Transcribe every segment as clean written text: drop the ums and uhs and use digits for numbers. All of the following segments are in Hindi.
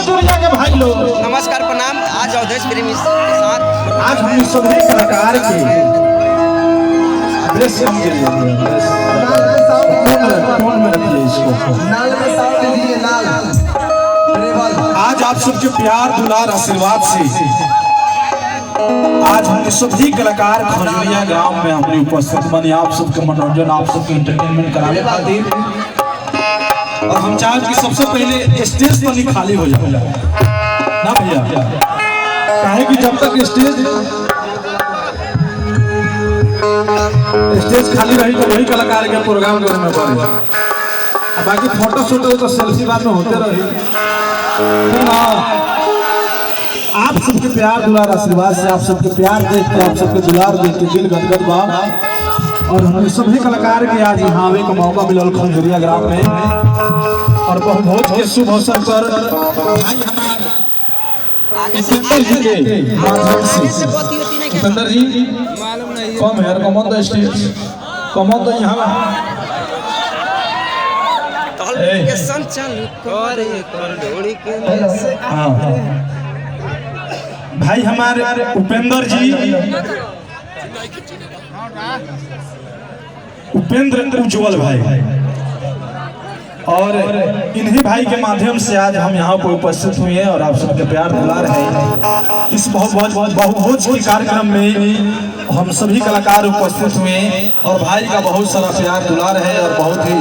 भोजपुरिया के भाई लोग नमस्कार प्रणाम। आज अवधेश प्रेमी के साथ आज हम सभी कलाकार के ड्रेस समझ आज आप सबके प्यार दुलार आशीर्वाद से आज हमने सभी कलाकार खजुरिया गांव में हमने उपस्थित बने आप सबके मनोरंजन आप सबके एंटरटेनमेंट कराने खातिर। और हम चाहें कि सबसे पहले स्टेज पर ही खाली हो जाए ना भैया, काहे कि जब तक स्टेज खाली रही तो वही कलाकार के प्रोग्राम करने में पड़े, बाकी फोटो शोटो तो सेल्फी बाद में होते रही। आप सबके प्यार दुलार आशीर्वाद से आप सबके प्यार देख के आप सबके दुलार देख के दिल गदगद बा। और हमें सभी कलाकार के आज यहाँ आवे का मौका मिला खजुरिया ग्राम में। और बहुत के शुभ अवसर पर भाई हमारे उपेंद्र जी कम है कमन तो स्टेज कमन तो यहाँ भाई हमारे उपेंद्र जी उपेंद्र उज्जवल भाई और इन्हीं भाई के माध्यम से आज हम यहाँ पर उपस्थित हुए हैं और आप सबके प्यार दुलार है। इस बहुभोज के कार्यक्रम में हम सभी कलाकार उपस्थित हुए और भाई का बहुत सारा प्यार दुलार है और बहुत ही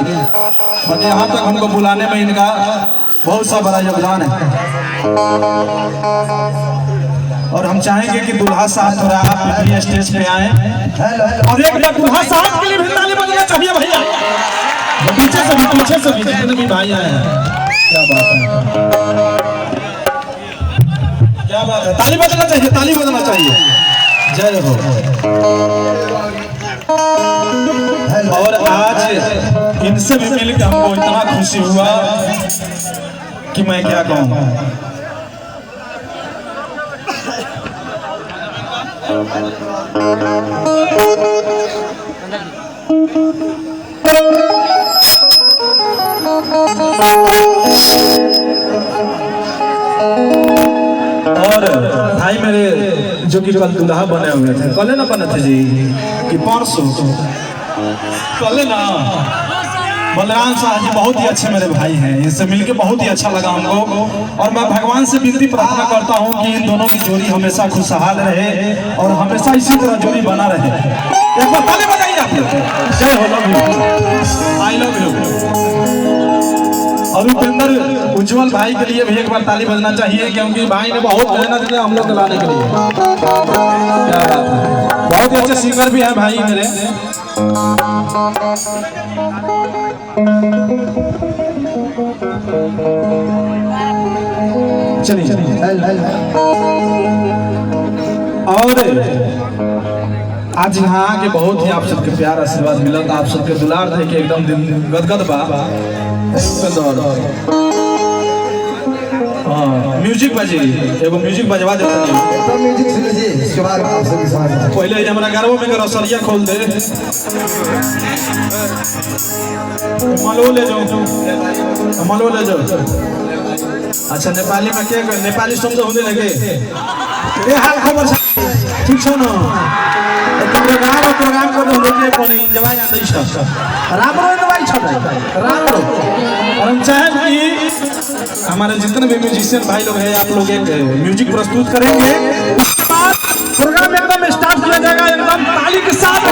यहाँ तक हमको बुलाने में इनका बहुत सा बड़ा योगदान है। और हम चाहेंगे कि दुल्हा साहब थोड़ा आप स्टेज पे आए और एक बार दुल्हा साहब के लिए भी ताली बजाना चाहिए भैया, पीछे से भी जितने भी भाई आए हैं। क्या बात है, ताली बजाना चाहिए, ताली बजाना चाहिए। जय हो। और आज इनसे भी मिलकर हमको इतना खुशी हुआ कि मैं क्या कहूँ। और भाई मेरे जो कि कल दुल्हा बने हुए थे, कल ना बने थे जी कि परसों कल ना, बलराम साहब जी बहुत ही अच्छे मेरे भाई हैं, इनसे मिलके बहुत ही अच्छा लगा हमको। और मैं भगवान से विनती प्रार्थना करता हूँ कि इन दोनों की जोड़ी हमेशा खुशहाल रहे और हमेशा इसी तरह जोड़ी बना रहे। एक बार ताली बजाइए आप लोग। जय हो, love you, I love you. और उपेंद्र उज्जवल भाई के लिए भी एक बार ताली बजना चाहिए क्योंकि भाई ने बहुत मेहनत की हम लोग को लाने के लिए। क्या बात है, बहुत ही अच्छे सिंगर भी है भाई मेरे। चलिए और आज यहाँ के बहुत ही आप सबके प्यार आशीर्वाद मिला, आप सबके दुलार थे कि एकदम दिन गदगद बा। म्यूजिक बजे एगो म्यूजिक बजवा देता नहीं, म्यूजिक सुन लीजिए, इसके बाद आप सभी स्वागत। पहले हमारा गारों में रसरिया खोल दे, मलो ले जाओ, मलो ले जाओ। अच्छा नेपाली में क्या कर, नेपाली शब्द होने लगे। ये हाल खबर ठीक छो ना, प्रोग्राम कर दो लेके पनी जवाई आते ही सब रामरो दवाई छटाई रामरो। और हम चाहें कि हमारे जितने भी म्यूजिशियन भाई लोग हैं आप लोग एक म्यूजिक प्रस्तुत करेंगे, उसके बाद प्रोग्राम एकदम स्टार्ट किया जाएगा एकदम ताली के साथ।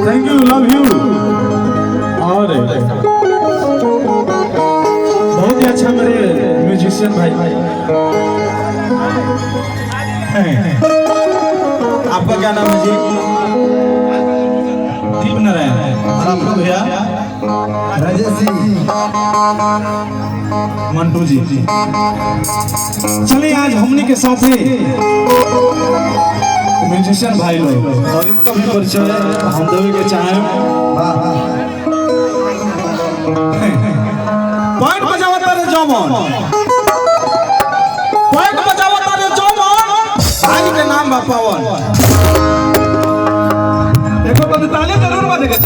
Thank you, love you. और बहुत ही अच्छा मेरे म्यूजिशियन भाई हैं। आपका क्या नाम है जी? दीप नारायण। और आपका भैया? राजेश जी, मंटू जी। चलिए आज हमने के साथ ही म्यूजिशियन भाई लोग और इनका भी परिचय हम देवे के चाहें। पॉइंट बजावता रे जमन, पॉइंट बजावता रे जमन, भाई के नाम बा पवन। देखो तो ताली जरूर बजेगा।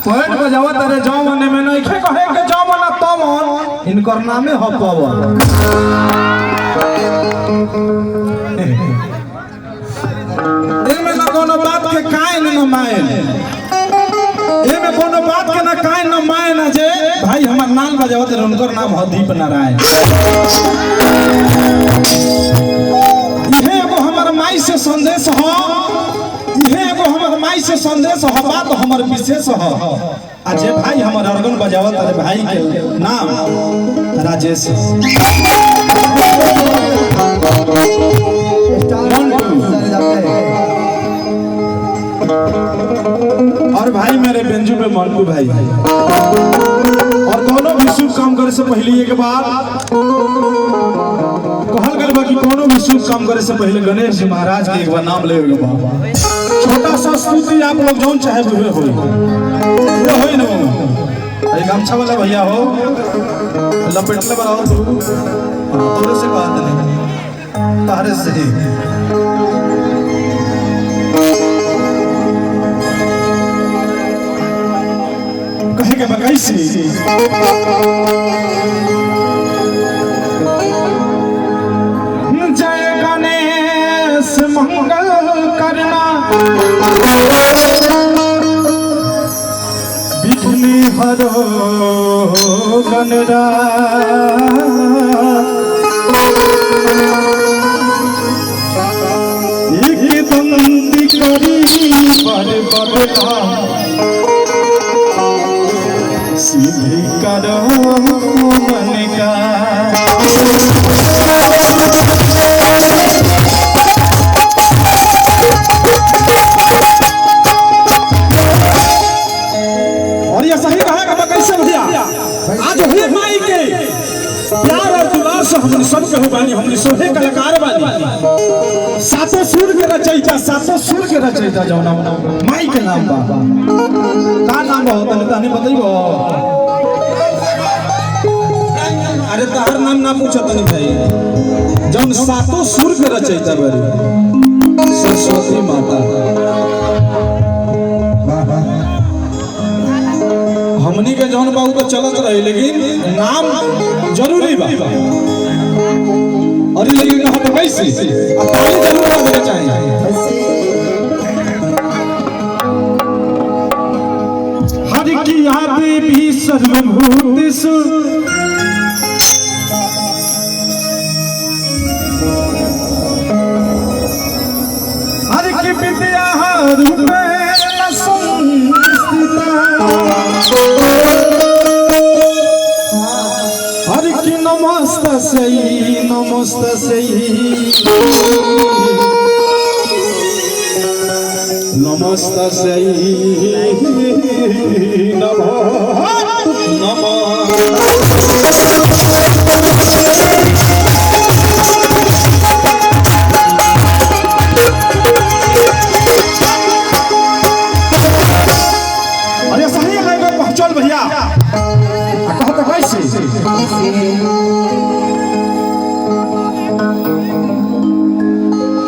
पॉइंट बजावता रे जमन में नहीं कहे के जमन तमन, इनकर नामे हो पवन। इनमें न कोनो बात के कायन न मायन, इनमें कोनो बात के न कायन न मायन जे भाई हमार नाम बजावत रहे, उनकर नाम है दीप नारायण। इहे एगो हमार माई से संदेश हो, इहे एगो हमार माई से संदेश हो, बात हमार विशेष हो। जे भाई हमार अर्गन बजावत रहे, भाई के नाम राजेश। और भाई मेरे बेंजू पे मंटू भाई। और दोनों भी शुभ काम करे से पहले एक बार कहल गल बा कि कोनो भी शुभ काम करे से पहले गणेश जी महाराज के एक बार नाम ले बा। छोटा सा स्तुति आप लोग जौन चाहे हुए होई ना। एक गमछा वाला भैया हो, लपेटले वाला हो, तोरे से बात नहीं, तारे से कहे के बकाई से जय गणेश मंगल करना, विघ्न हरो गणराज, एक दंती करी बर बदला, सीधी करो मन का। और ये सही कहा कैसे भैया, आज हुए माई के प्यार और दुलार से हमने सब के बानी, हमने सोहे कलाकार बानी। सातों सुर के रचयिता, सातों सुर के रचयिता जौना माई के नाम बा। का नाम होता है तने बताइबो? अरे तहर नाम ना पूछत नहीं भाई। जौन सातों सुर के रचयिता बारी, सरस्वती सरस्वती माता। हमनी के जौन बाबू तो चलत रहे लेकिन नाम जरूरी बा। अरे लेकिन कहा तो कैसे ताली जरूर होना चाहिए। हर की देवी सर्वभूतेषु हर की विद्या रूपेण संस्थिता हर की नमस्तस्यै नमो नमः। अरे सही है चल भैया कहो तो कैसे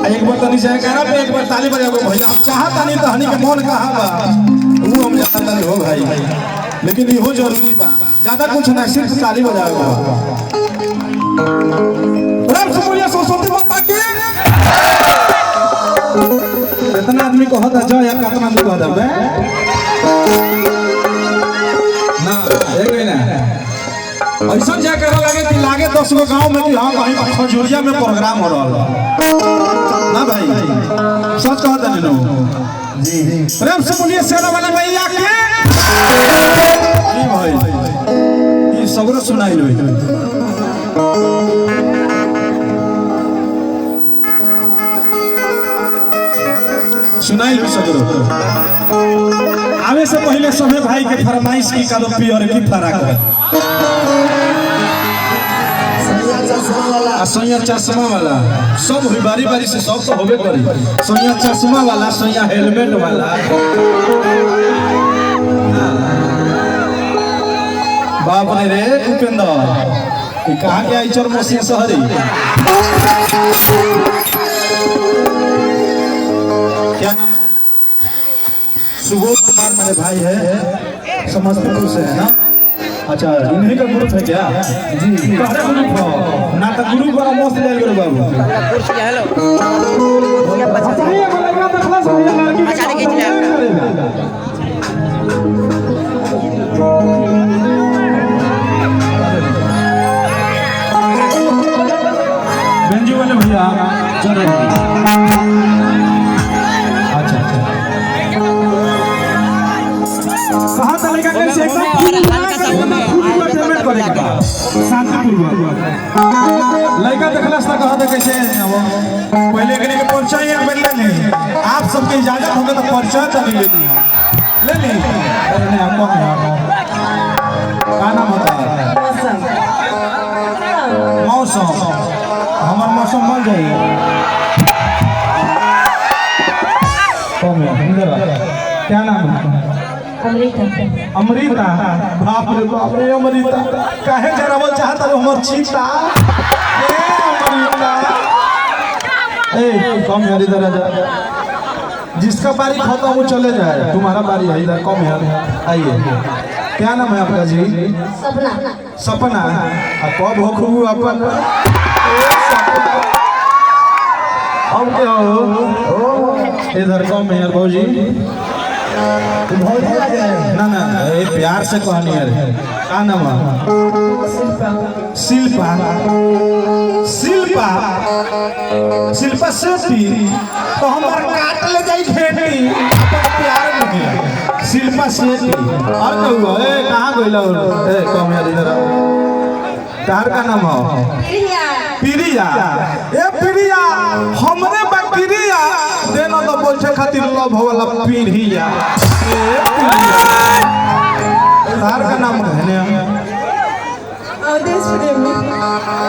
एक बार तनी जाए करा पे एक बार ताली बजाओ भैया। हम चाहता नहीं तो हनी के मन कहां बा वो हम जानता नहीं हो भाई लेकिन इहो जरूरी बा ज्यादा कुछ नहीं सिर्फ ताली बजाओ। राम सुमरिया सरस्वती माता की कितना आदमी कहता जा या कितना आदमी कहता बे ना एक ना ऐसा जा कर लगे कि लागे 10 गो गांव में कि हां कहीं खजूरिया में प्रोग्राम हो रहा ना भाई सच कहता नहीं नो जी प्रेम से बोलिए सेना वाली मैया के जी भाई ये सबरो सुनाई लो सुनाई लो सबरो। आवे से पहले सभी भाई के फरमाइश की का पियर की फराक है सैया चश्मा वाला सब हुई बारी बारी से सब तो होबे करी। सैया चश्मा वाला सैया हेलमेट वाला बाप रे रे उपेंद्र ये कहाँ गया इचर मसीह शहरी क्या सुबोध कुमार मेरे भाई है समस्तीपुर से है ना। अच्छा इन्हीं का ग्रुप है क्या जी कहरे ग्रुप हो ना तो ग्रुप बड़ा मस्त ले गए बाबू कुर्सी हेलो ये बचा दे अच्छा देखिए चले बेंजू वाले भैया चलो अच्छा कहाँ चलेगा कैसे लड़का देखला कहा था कैसे पहले के परिचय ले आप सबके इजाजत होगा तो परिचय तभी ले ली क्या नाम होता है मौसम हमारा मौसम मर जाइए क्या नाम है अमृता बाप रे अमृता काहे जरावल चाहता हो हमर चीता ए अमृता ए कम यार इधर आ जा जिसका बारी खत्म वो चले जाए तुम्हारा बारी है इधर कम यार आइए क्या नाम है आपका जी सपना सपना कब हो खूब अपन अब क्या हो इधर कम यार भौजी ना ना ये प्यार से कहानी है क्या नाम है शिल्पा शिल्पा शिल्पा शेट्टी तो हमार काट ले जाई खेती प्यार नहीं शिल्पा शेट्टी और कहू ए कहां गइला ए कम यार इधर तार का नाम है प्रिया ए प्रिया हमरे बकरिया देना तो बोलछे खातिर लव वाला पीढ़िया ए प्रिया तार का नाम है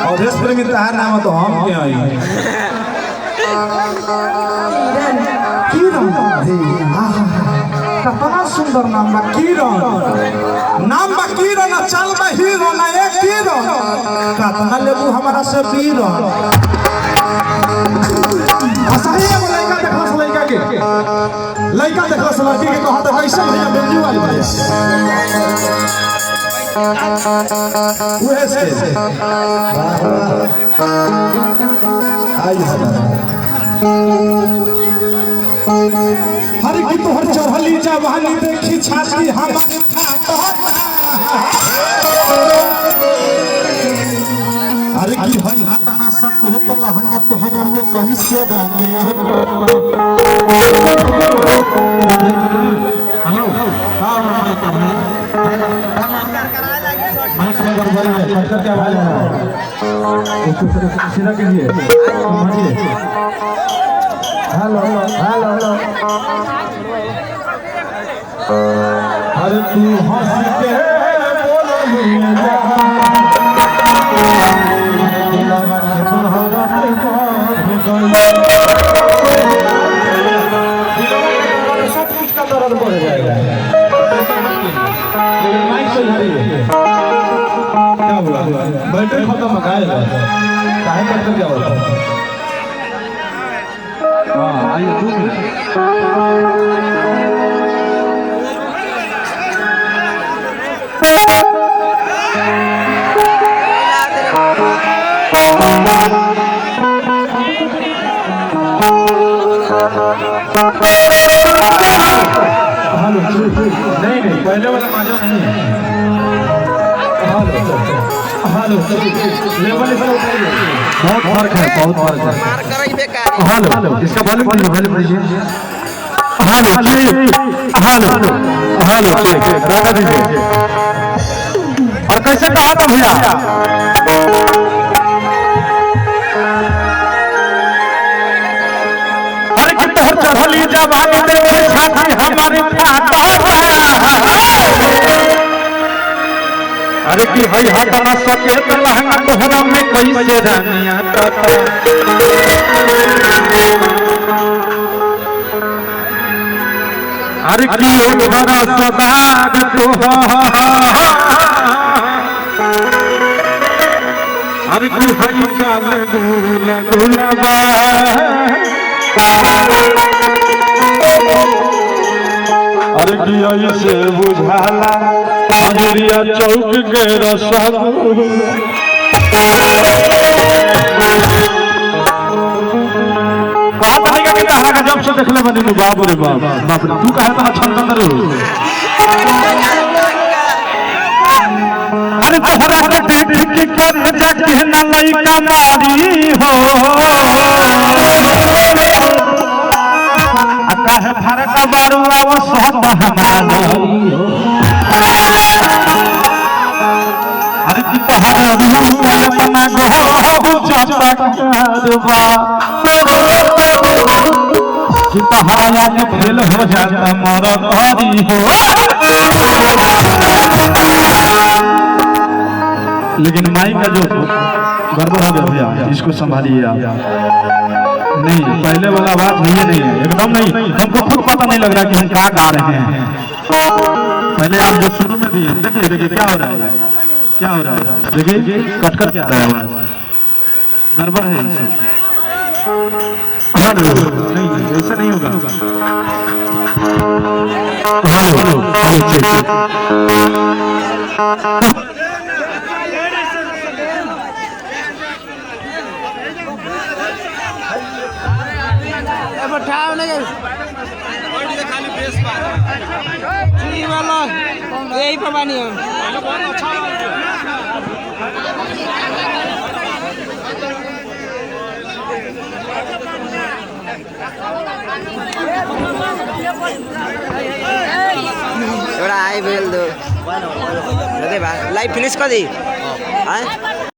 अवधेश प्रेमी तार नाम तो हम के आई किरण कितना सुंदर नाम बा किरण चल बा हीरो ना एक किरण कितना लेबू हमारा से वीर सही एगो लड़का देखलस लड़का के लड़का देखलस लड़की के कहत कैसे भैया बेंजू वाली भैया उहे से आई हर की तोहर चढ़ली जवानी देखी छाती हमारे अरे की हई हाथना सब हो तो लहंगा तोहरा में कहीं से डाले हेलो हां मैं कर बोल रहा है पटका क्या आवाज आ रहा है उसको सीधा कीजिए समझिए हेलो हेलो हेलो अरे तू हंस के बोल मुझे सब कुछ का दर्द बढ़ जाएगा लेकिन माइक से क्या हुआ बैटरी खत्म मकाएगा काहे करके क्या होता हाँ आइए 2 मिनट नहीं पहले वाला मजा नहीं है हेलो लेवल पर उठाइए बहुत फर्क है बहुत फर्क है मार करई बेकार हेलो इसका वॉल्यूम दीजिए हेलो हेलो हेलो चेक दादा दीजिए और कैसे कहा था भैया अरे कि तोहर चढ़ली जवानी देखे छाती हमारी फाटा अरे कि हई हाथ ना सके तो लहंगा तोहरा में कैसे रानिया अरे कि ओठरा सदाग अरे कि हई काल गुलाबा अरे कि ऐसे बुझाला अजरिया चौक के रसद बात नहीं का कहा का जब से देखले बनी बाप रे बाप बाप रे तू कहे तना छंदर अरे तोहरा के देख के कर जाके ना लइका मारी हो आता है भारत बारू आव सहत हमारा अरे की तोहरा रूप बना गो जाता करबा कि तोहरा के फेल हो जाता मोर करी हो लेकिन माई का जो गड़बड़ हो गया भैया इसको संभालिए आप नहीं पहले वाला बात नहीं है एकदम नहीं हमको खुद पता नहीं लग रहा कि हम कहाँ गा रहे हैं पहले आप जो शुरू में दिए देखिए देखिए क्या हो रहा है क्या हो रहा है देखिए कट कर क्या आ रहा है आवाज गड़बड़ है नहीं ऐसा नहीं होगा हेलो बैठाओ नहीं खाली बेस पर जी वाला यही पवानी है बहुत अच्छा आई बेल दो लाइव फिनिश कर दी।